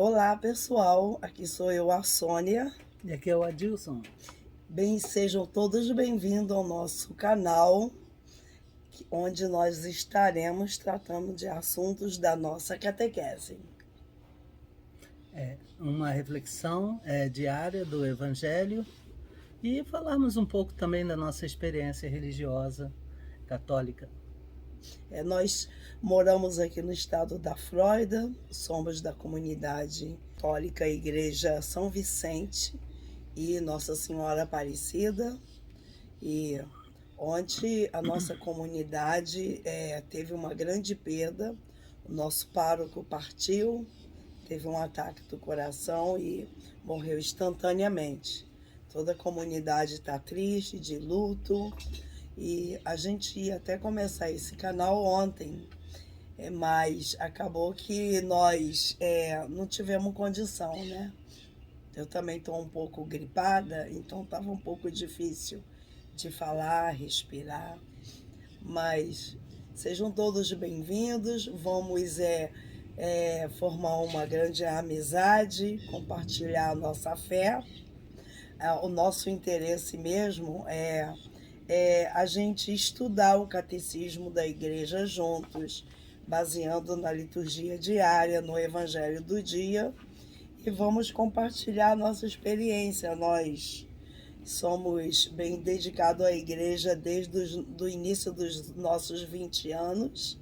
Olá, pessoal. Aqui sou eu, a Sônia. E aqui é o Adilson. Sejam todos bem-vindos ao nosso canal, onde nós estaremos tratando de assuntos da nossa catequese. É uma reflexão diária do Evangelho e falarmos um pouco também da nossa experiência religiosa católica. Nós moramos aqui no estado da Flórida, somos da comunidade católica Igreja São Vicente e Nossa Senhora Aparecida. E ontem a nossa comunidade teve uma grande perda. O nosso pároco partiu, teve um ataque do coração e morreu instantaneamente. Toda a comunidade está triste, de luto. E a gente ia até começar esse canal ontem, mas acabou que nós não tivemos condição, né? Eu também estou um pouco gripada, então estava um pouco difícil de falar, respirar. Mas sejam todos bem-vindos, vamos formar uma grande amizade, compartilhar a nossa fé. O nosso interesse mesmo é a gente estudar o catecismo da igreja juntos, baseando na liturgia diária, no evangelho do dia, e vamos compartilhar a nossa experiência. Nós somos bem dedicados à igreja desde o início dos nossos 20 anos.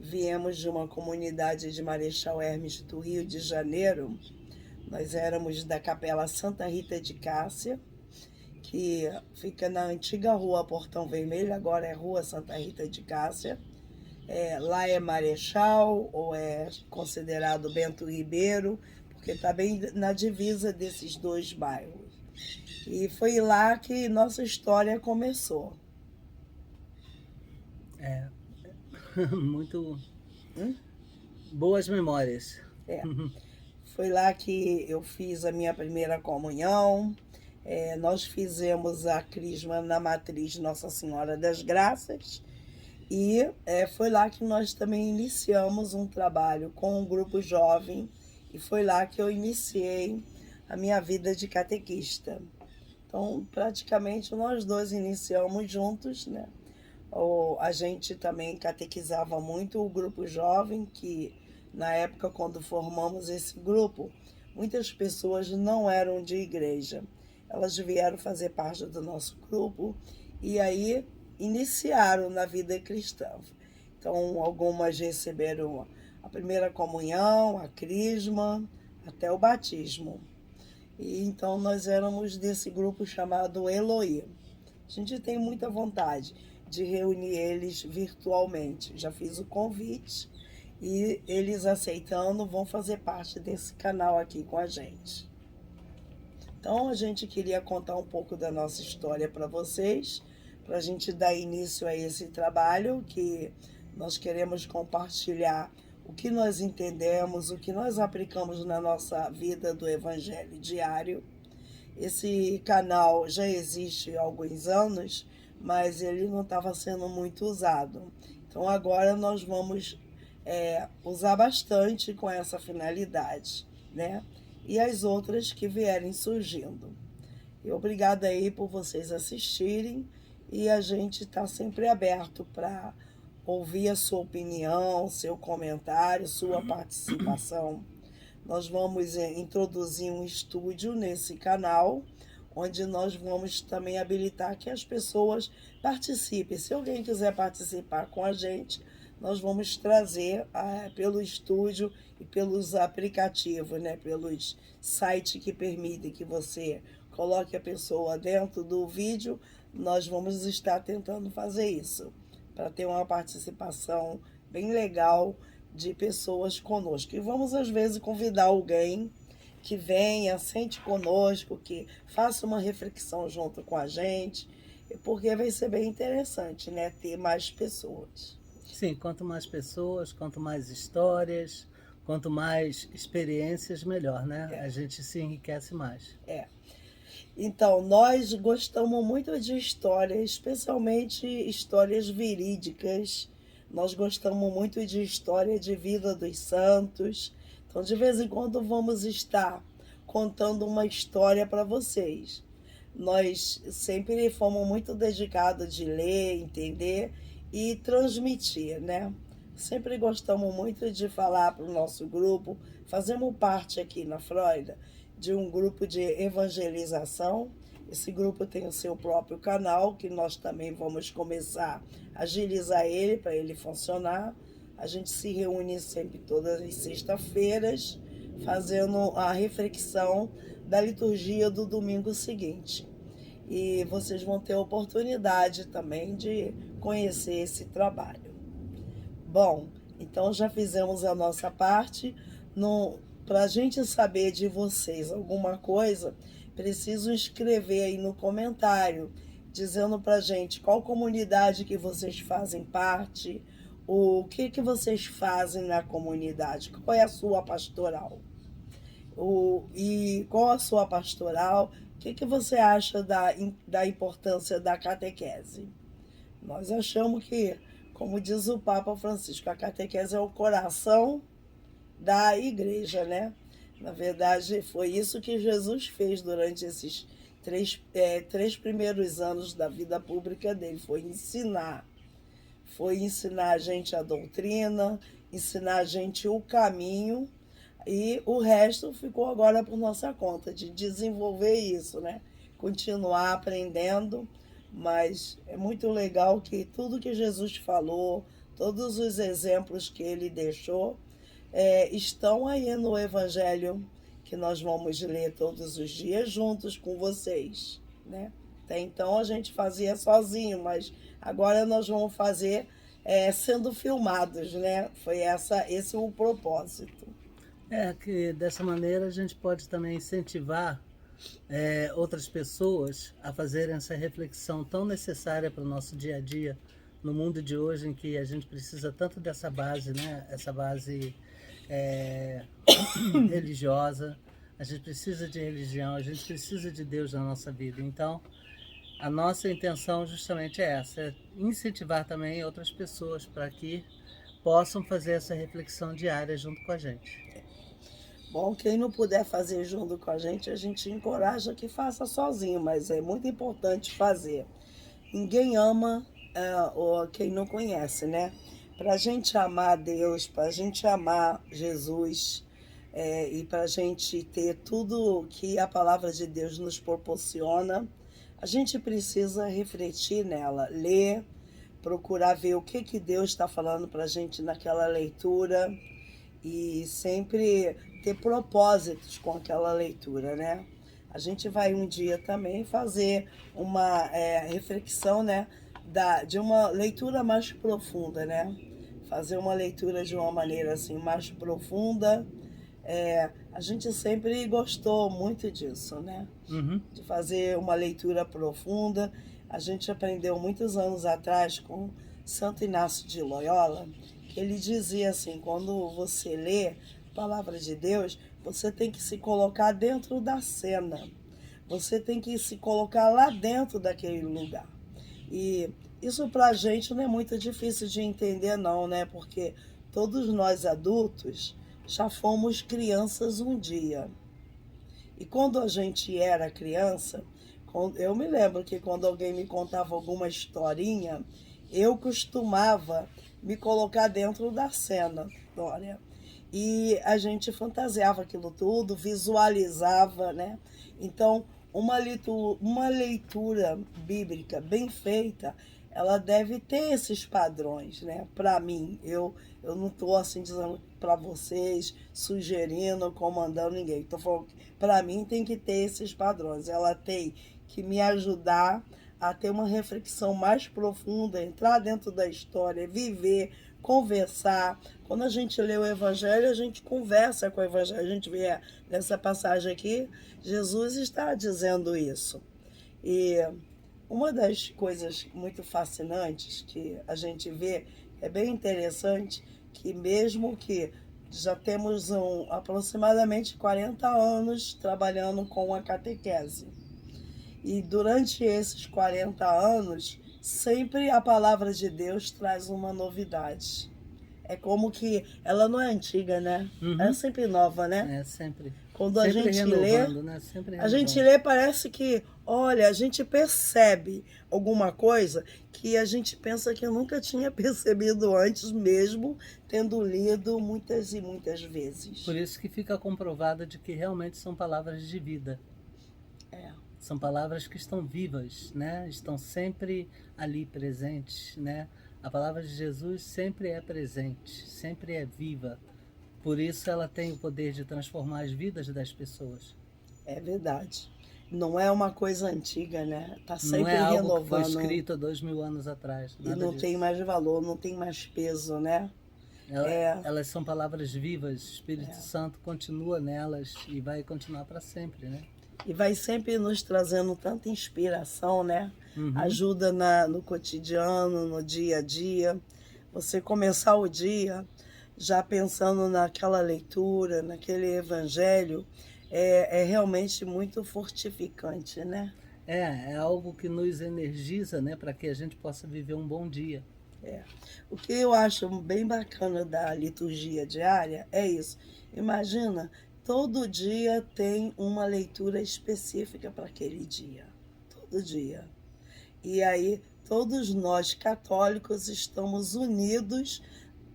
Viemos de uma comunidade de Marechal Hermes do Rio de Janeiro. Nós éramos da Capela Santa Rita de Cássia, que fica na antiga Rua Portão Vermelho, agora é Rua Santa Rita de Cássia. Lá é Marechal, ou é considerado Bento Ribeiro, porque está bem na divisa desses dois bairros. E foi lá que nossa história começou. Muito boas memórias. Foi lá que eu fiz a minha primeira comunhão. Nós fizemos a crisma na matriz Nossa Senhora das Graças. E foi lá que nós também iniciamos um trabalho com um grupo jovem. E foi lá que eu iniciei a minha vida de catequista. Então, praticamente, nós dois iniciamos juntos, né? A gente também catequizava muito o grupo jovem, que na época, quando formamos esse grupo, muitas pessoas não eram de igreja. Elas vieram fazer parte do nosso grupo e aí iniciaram na vida cristã. Então, algumas receberam a primeira comunhão, a crisma, até o batismo. E então nós éramos desse grupo chamado Eloí. A gente tem muita vontade de reunir eles virtualmente. Já fiz o convite e eles aceitando vão fazer parte desse canal aqui com a gente. Então a gente queria contar um pouco da nossa história para vocês, para a gente dar início a esse trabalho que nós queremos compartilhar o que nós entendemos, o que nós aplicamos na nossa vida do Evangelho diário. Esse canal já existe há alguns anos, mas ele não estava sendo muito usado. Então agora nós vamos usar bastante com essa finalidade, né? E as outras que vierem surgindo. E obrigada aí por vocês assistirem e a gente está sempre aberto para ouvir a sua opinião, seu comentário, sua participação. Nós vamos introduzir um estúdio nesse canal, onde nós vamos também habilitar que as pessoas participem. Se alguém quiser participar com a gente, nós vamos trazer pelo estúdio e pelos aplicativos, né, pelos sites que permitem que você coloque a pessoa dentro do vídeo. Nós vamos estar tentando fazer isso, para ter uma participação bem legal de pessoas conosco. E vamos, às vezes, convidar alguém que venha, sente conosco, que faça uma reflexão junto com a gente, porque vai ser bem interessante, né, ter mais pessoas. Sim, quanto mais pessoas, quanto mais histórias, quanto mais experiências, melhor, né? A gente se enriquece mais. Então, nós gostamos muito de histórias, especialmente histórias verídicas. Nós gostamos muito de história de vida dos santos. Então, de vez em quando, vamos estar contando uma história para vocês. Nós sempre fomos muito dedicados de ler, entender e transmitir, né? Sempre gostamos muito de falar para o nosso grupo. Fazemos parte aqui na Flórida de um grupo de evangelização. Esse grupo tem o seu próprio canal, que nós também vamos começar a agilizar ele para ele funcionar. A gente se reúne sempre todas as sextas-feiras, fazendo a reflexão da liturgia do domingo seguinte. E vocês vão ter a oportunidade também de conhecer esse trabalho. Bom, então já fizemos a nossa parte. Para a gente saber de vocês alguma coisa, preciso escrever aí no comentário, dizendo para a gente qual comunidade que vocês fazem parte, o que vocês fazem na comunidade, qual é a sua pastoral. E qual a sua pastoral, o que você acha da importância da catequese? Nós achamos que, como diz o Papa Francisco, a catequese é o coração da igreja, né? Na verdade, foi isso que Jesus fez durante esses três primeiros anos da vida pública dele, foi ensinar a gente a doutrina, ensinar a gente o caminho, e o resto ficou agora por nossa conta, de desenvolver isso, né? Continuar aprendendo, mas é muito legal que tudo que Jesus falou, todos os exemplos que ele deixou, estão aí no Evangelho, que nós vamos ler todos os dias juntos com vocês, né? Até então a gente fazia sozinho, mas agora nós vamos fazer sendo filmados, né? Foi esse o propósito. Que dessa maneira a gente pode também incentivar outras pessoas a fazerem essa reflexão tão necessária para o nosso dia a dia, no mundo de hoje em que a gente precisa tanto dessa base, né? Essa base religiosa. A gente precisa de religião, a gente precisa de Deus na nossa vida. Então, a nossa intenção justamente é essa, é incentivar também outras pessoas para que possam fazer essa reflexão diária junto com a gente. Bom, quem não puder fazer junto com a gente encoraja que faça sozinho, mas é muito importante fazer. Ninguém ama quem não conhece, né? Para a gente amar Deus, para a gente amar Jesus, e para a gente ter tudo que a palavra de Deus nos proporciona, a gente precisa refletir nela, ler, procurar ver o que Deus está falando para a gente naquela leitura e sempre ter propósitos com aquela leitura, né? A gente vai um dia também fazer uma reflexão, né, de uma leitura mais profunda, né? Fazer uma leitura de uma maneira assim mais profunda. A gente sempre gostou muito disso, né? Uhum. De fazer uma leitura profunda. A gente aprendeu muitos anos atrás com Santo Inácio de Loyola, que ele dizia assim, quando você lê a palavra de Deus, você tem que se colocar dentro da cena. Você tem que se colocar lá dentro daquele lugar. E isso pra gente não é muito difícil de entender não, né? Porque todos nós adultos já fomos crianças um dia. E quando a gente era criança, eu me lembro que quando alguém me contava alguma historinha, eu costumava me colocar dentro da cena, Dória. E a gente fantasiava aquilo tudo, visualizava, né? Então, uma leitura bíblica bem feita, ela deve ter esses padrões, né? Para mim, eu não estou assim dizendo para vocês, sugerindo, comandando ninguém. Estou falando que para mim tem que ter esses padrões. Ela tem que me ajudar a ter uma reflexão mais profunda, entrar dentro da história, viver, conversar. Quando a gente lê o Evangelho, a gente conversa com o Evangelho. A gente vê nessa passagem aqui, Jesus está dizendo isso. E uma das coisas muito fascinantes que a gente vê, é bem interessante, que mesmo que já temos aproximadamente 40 anos trabalhando com a catequese, e durante esses 40 anos, sempre a palavra de Deus traz uma novidade. É como que ela não é antiga, né? Uhum. Ela é sempre nova, né? É sempre. Quando a Sempre gente renovando, lê, né? Sempre a gente renovando. lê, parece que, olha, a gente percebe alguma coisa que a gente pensa que nunca tinha percebido antes, mesmo tendo lido muitas e muitas vezes. Por isso que fica comprovado de que realmente são palavras de vida. É. São palavras que estão vivas, né? Estão sempre ali presentes, né? A palavra de Jesus sempre é presente, sempre é viva. Por isso ela tem o poder de transformar as vidas das pessoas. É verdade. Não é uma coisa antiga, né? Tá Não é sempre algo que foi renovando escrito há 2000 anos atrás, e nada não tem disso. mais valor, não tem mais peso, né? É, Elas são palavras vivas, o Espírito Santo continua nelas e vai continuar para sempre, né? e vai sempre nos trazendo tanta inspiração, né? Uhum. Ajuda no cotidiano, no dia a dia. Você começar o dia já pensando naquela leitura, naquele evangelho, é realmente muito fortificante, né? É algo que nos energiza, né, para que a gente possa viver um bom dia. É. O que eu acho bem bacana da liturgia diária é isso. Imagina, todo dia tem uma leitura específica para aquele dia. Todo dia. E aí, todos nós católicos estamos unidos,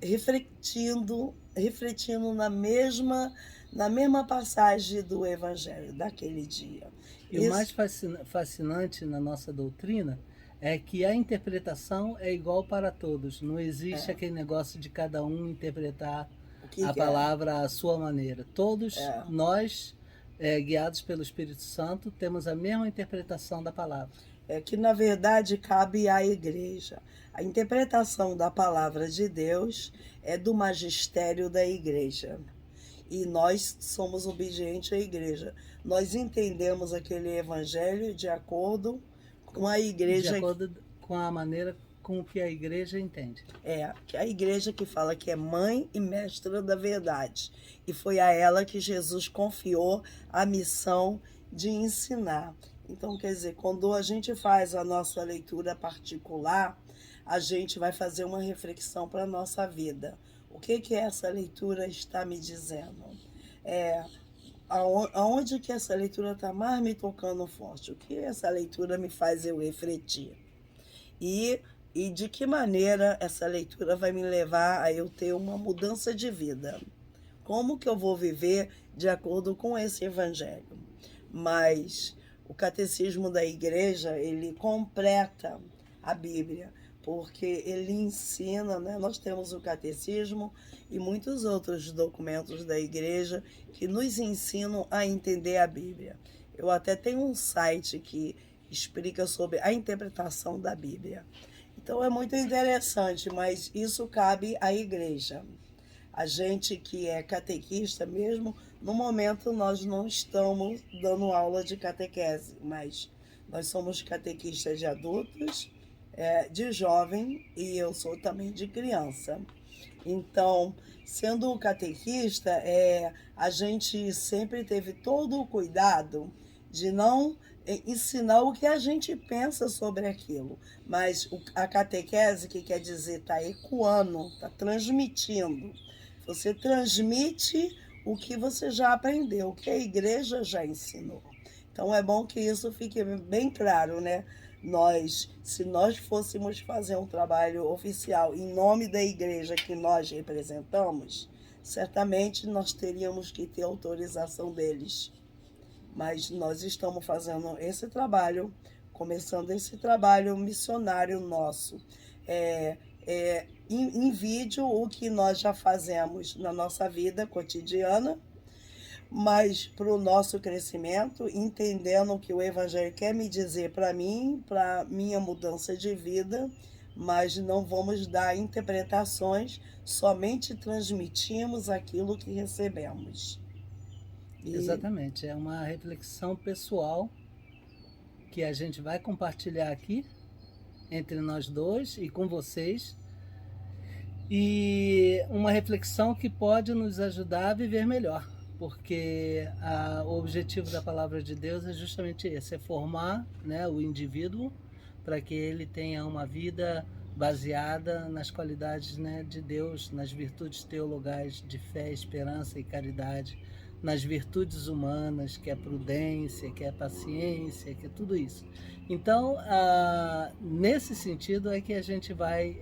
refletindo na mesma passagem do Evangelho daquele dia. E o mais fascinante na nossa doutrina é que a interpretação é igual para todos. Não existe aquele negócio de cada um interpretar a palavra à sua maneira. Todos nós, guiados pelo Espírito Santo, temos a mesma interpretação da palavra. É que, na verdade, cabe à igreja. A interpretação da palavra de Deus é do magistério da igreja. E nós somos obedientes à igreja. Nós entendemos aquele evangelho de acordo com a igreja. De acordo com a maneira com que a igreja entende. É, que a igreja que fala que é mãe e mestra da verdade. E foi a ela que Jesus confiou a missão de ensinar. Então, quer dizer, quando a gente faz a nossa leitura particular, a gente vai fazer uma reflexão para a nossa vida. O que essa leitura está me dizendo? Aonde que essa leitura está mais me tocando forte? O que essa leitura me faz eu refletir? E de que maneira essa leitura vai me levar a eu ter uma mudança de vida? Como que eu vou viver de acordo com esse evangelho? Mas o catecismo da igreja, ele completa a Bíblia, porque ele ensina, né? Nós temos o catecismo e muitos outros documentos da igreja que nos ensinam a entender a Bíblia. Eu até tenho um site que explica sobre a interpretação da Bíblia. Então é muito interessante, mas isso cabe à igreja. A gente que é catequista mesmo, no momento nós não estamos dando aula de catequese, mas nós somos catequistas de adultos, de jovem e eu sou também de criança. Então, sendo catequista, a gente sempre teve todo o cuidado de não ensinar o que a gente pensa sobre aquilo. Mas a catequese, que quer dizer, está ecoando, está transmitindo. Você transmite o que você já aprendeu, o que a igreja já ensinou. Então é bom que isso fique bem claro, né? Se nós fôssemos fazer um trabalho oficial em nome da igreja que nós representamos, certamente nós teríamos que ter autorização deles. Mas nós estamos fazendo esse trabalho, começando esse trabalho missionário nosso. Em vídeo, o que nós já fazemos na nossa vida cotidiana, mas para o nosso crescimento, entendendo o que o Evangelho quer me dizer para mim, para minha mudança de vida, mas não vamos dar interpretações, somente transmitimos aquilo que recebemos. Exatamente, é uma reflexão pessoal que a gente vai compartilhar aqui entre nós dois e com vocês, e uma reflexão que pode nos ajudar a viver melhor, porque o objetivo da palavra de Deus é justamente esse, é formar, né, o indivíduo para que ele tenha uma vida baseada nas qualidades, né, de Deus, nas virtudes teologais de fé, esperança e caridade, nas virtudes humanas, que é prudência, que é paciência, que é tudo isso. Então, nesse sentido é que a gente vai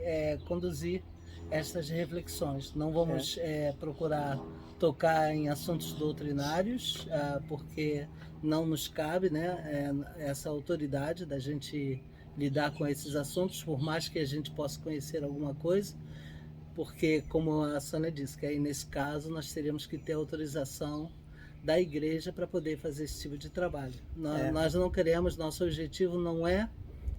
conduzir essas reflexões. Não vamos procurar tocar em assuntos doutrinários, porque não nos cabe, né, essa autoridade da gente lidar com esses assuntos, por mais que a gente possa conhecer alguma coisa, porque, como a Sônia disse, que aí nesse caso nós teríamos que ter autorização da igreja para poder fazer esse tipo de trabalho. Nós não queremos, nosso objetivo não é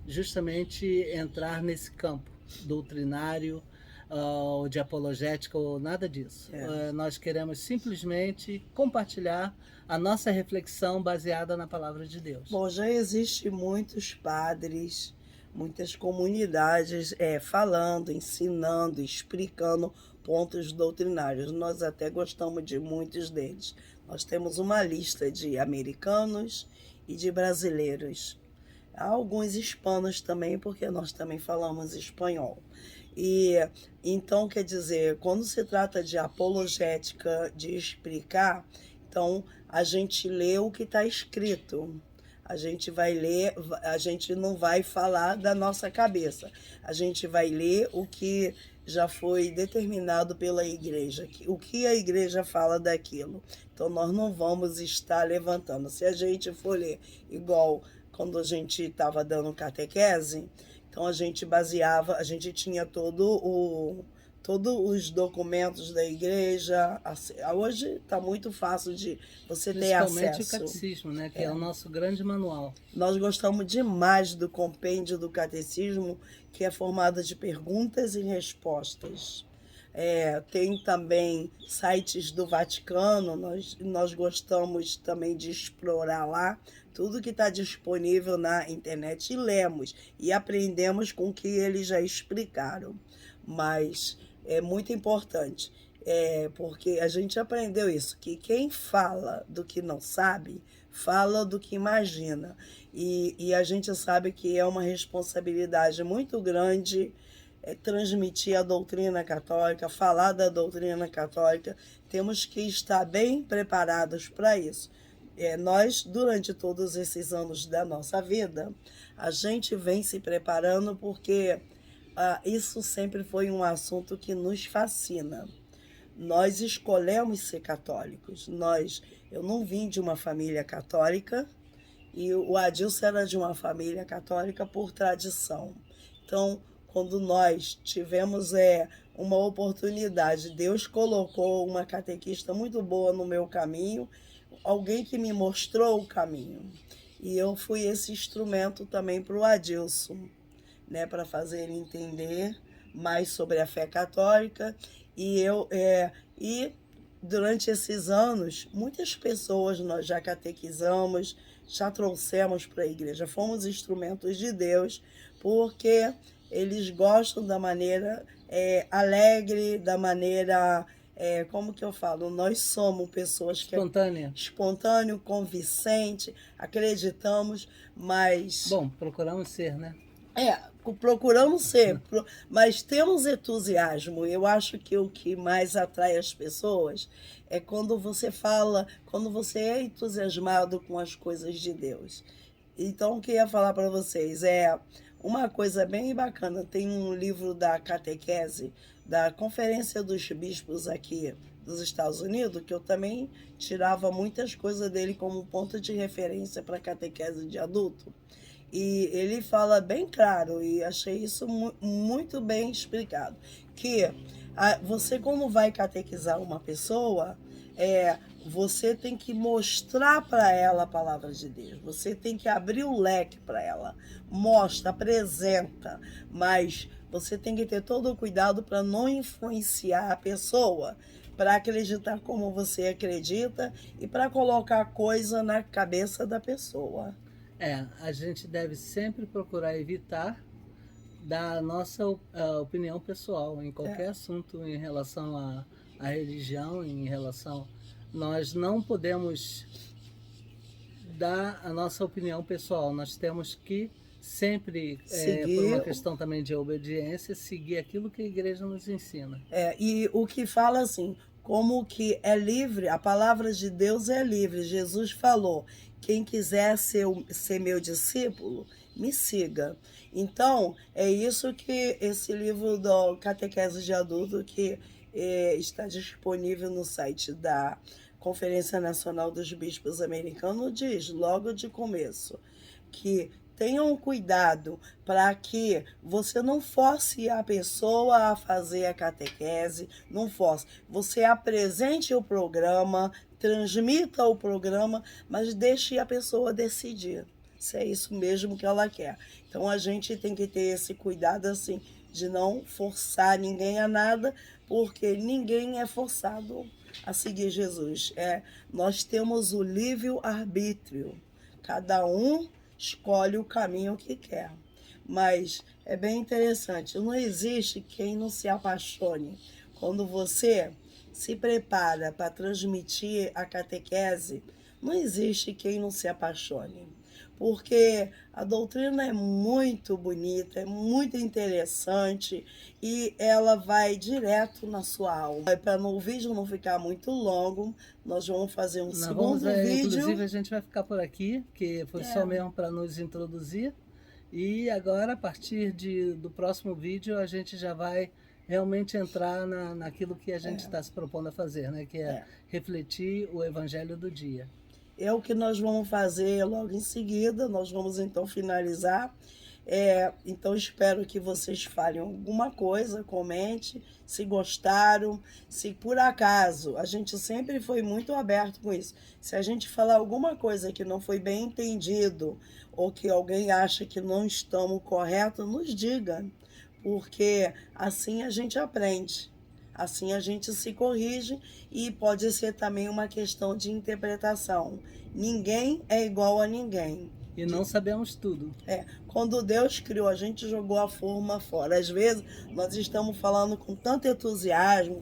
justamente entrar nesse campo doutrinário, ou de apologética, ou nada disso. Nós queremos simplesmente compartilhar a nossa reflexão baseada na palavra de Deus. Bom, já existe muitos padres, muitas comunidades falando, ensinando, explicando pontos doutrinários. Nós até gostamos de muitos deles. Nós temos uma lista de americanos e de brasileiros. Há alguns hispanos também, porque nós também falamos espanhol. E então, quer dizer, quando se trata de apologética, de explicar, então a gente lê o que está escrito. A gente vai ler, a gente não vai falar da nossa cabeça. A gente vai ler o que já foi determinado pela igreja, o que a igreja fala daquilo. Então nós não vamos estar levantando. Se a gente for ler igual quando a gente estava dando catequese, então a gente baseava, a gente tinha todos os documentos da igreja. Hoje está muito fácil de você ter acesso. Principalmente o catecismo, né, que é o nosso grande manual. Nós gostamos demais do compêndio do catecismo, que é formado de perguntas e respostas. Tem também sites do Vaticano, nós gostamos também de explorar lá tudo que está disponível na internet e lemos e aprendemos com o que eles já explicaram. Mas é muito importante, porque a gente aprendeu isso, que quem fala do que não sabe, fala do que imagina. E a gente sabe que é uma responsabilidade muito grande transmitir a doutrina católica, falar da doutrina católica. Temos que estar bem preparados para isso. Nós, durante todos esses anos da nossa vida, a gente vem se preparando porque isso sempre foi um assunto que nos fascina. Nós escolhemos ser católicos. Eu não vim de uma família católica e o Adilson era de uma família católica por tradição. Então, quando nós tivemos uma oportunidade, Deus colocou uma catequista muito boa no meu caminho, alguém que me mostrou o caminho. E eu fui esse instrumento também para o Adilson, né, para fazer ele entender mais sobre a fé católica. E durante esses anos, muitas pessoas nós já catequizamos, já trouxemos para a igreja, fomos instrumentos de Deus, porque eles gostam da maneira alegre, da maneira, como que eu falo, nós somos pessoas que espontâneo, convincente, acreditamos, mas... Bom, procuramos ser, né? Procuramos ser, mas temos entusiasmo. Eu acho que o que mais atrai as pessoas é quando você fala, quando você é entusiasmado com as coisas de Deus. Então, o que eu ia falar para vocês uma coisa bem bacana. Tem um livro da catequese, da Conferência dos Bispos aqui dos Estados Unidos, que eu também tirava muitas coisas dele como ponto de referência para catequese de adulto. E ele fala bem claro, e achei isso muito bem explicado, que você, como vai catequizar uma pessoa, você tem que mostrar para ela a palavra de Deus, você tem que abrir o leque para ela, mostra, apresenta, mas você tem que ter todo o cuidado para não influenciar a pessoa, para acreditar como você acredita e para colocar coisa na cabeça da pessoa. A gente deve sempre procurar evitar da nossa opinião pessoal em qualquer assunto em relação à religião, em relação... Nós não podemos dar a nossa opinião pessoal. Nós temos que sempre, por Seguir. uma questão também de obediência, seguir aquilo que a igreja nos ensina. E o que fala assim, como que é livre, a palavra de Deus é livre. Jesus falou, quem quiser ser meu discípulo, me siga. Então, é isso que esse livro do Catequese de Adulto, que está disponível no site da Conferência Nacional dos Bispos Americanos, diz, logo de começo, que tenham cuidado para que você não force a pessoa a fazer a catequese, não force. Você apresente o programa, transmita o programa, mas deixe a pessoa decidir se é isso mesmo que ela quer. Então a gente tem que ter esse cuidado assim de não forçar ninguém a nada, porque ninguém é forçado a seguir Jesus. Nós temos o livre-arbítrio. Cada um escolhe o caminho que quer. Mas é bem interessante, não existe quem não se apaixone. Quando você se prepara para transmitir a catequese, não existe quem não se apaixone. Porque a doutrina é muito bonita, é muito interessante e ela vai direto na sua alma. Para o vídeo não ficar muito longo, nós vamos fazer um segundo vídeo. Inclusive, a gente vai ficar por aqui, que foi só mesmo para nos introduzir. E agora, a partir do próximo vídeo, a gente já vai realmente entrar naquilo que a gente está se propondo a fazer, né? Que é refletir o evangelho do dia. É o que nós vamos fazer logo em seguida, nós vamos então finalizar. Então espero que vocês falem alguma coisa, comente, se gostaram, se por acaso, a gente sempre foi muito aberto com isso, se a gente falar alguma coisa que não foi bem entendido, ou que alguém acha que não estamos corretos, nos diga, porque assim a gente aprende. Assim a gente se corrige e pode ser também uma questão de interpretação. Ninguém é igual a ninguém. E não sabemos tudo. Quando Deus criou, a gente jogou a forma fora. Às vezes, nós estamos falando com tanto entusiasmo,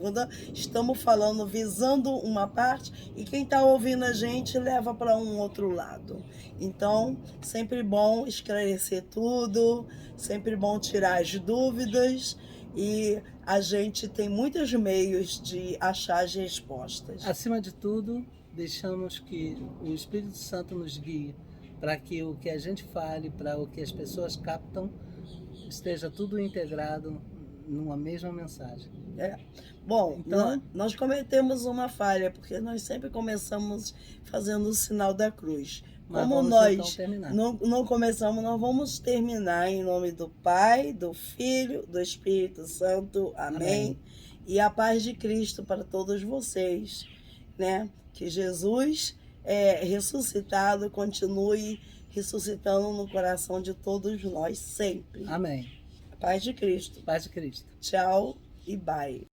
estamos falando visando uma parte, e quem está ouvindo a gente leva para um outro lado. Então, sempre bom esclarecer tudo, sempre bom tirar as dúvidas, e a gente tem muitos meios de achar as respostas. Acima de tudo, deixamos que o Espírito Santo nos guie para que o que a gente fale, para o que as pessoas captam, esteja tudo integrado numa mesma mensagem. Bom, então, nós cometemos uma falha, porque nós sempre começamos fazendo o sinal da cruz. Como nós não começamos, nós vamos terminar em nome do Pai, do Filho, do Espírito Santo. Amém. E a paz de Cristo para todos vocês, né? Que Jesus ressuscitado continue ressuscitando no coração de todos nós sempre. Amém. Paz de Cristo. Paz de Cristo. Tchau e bye.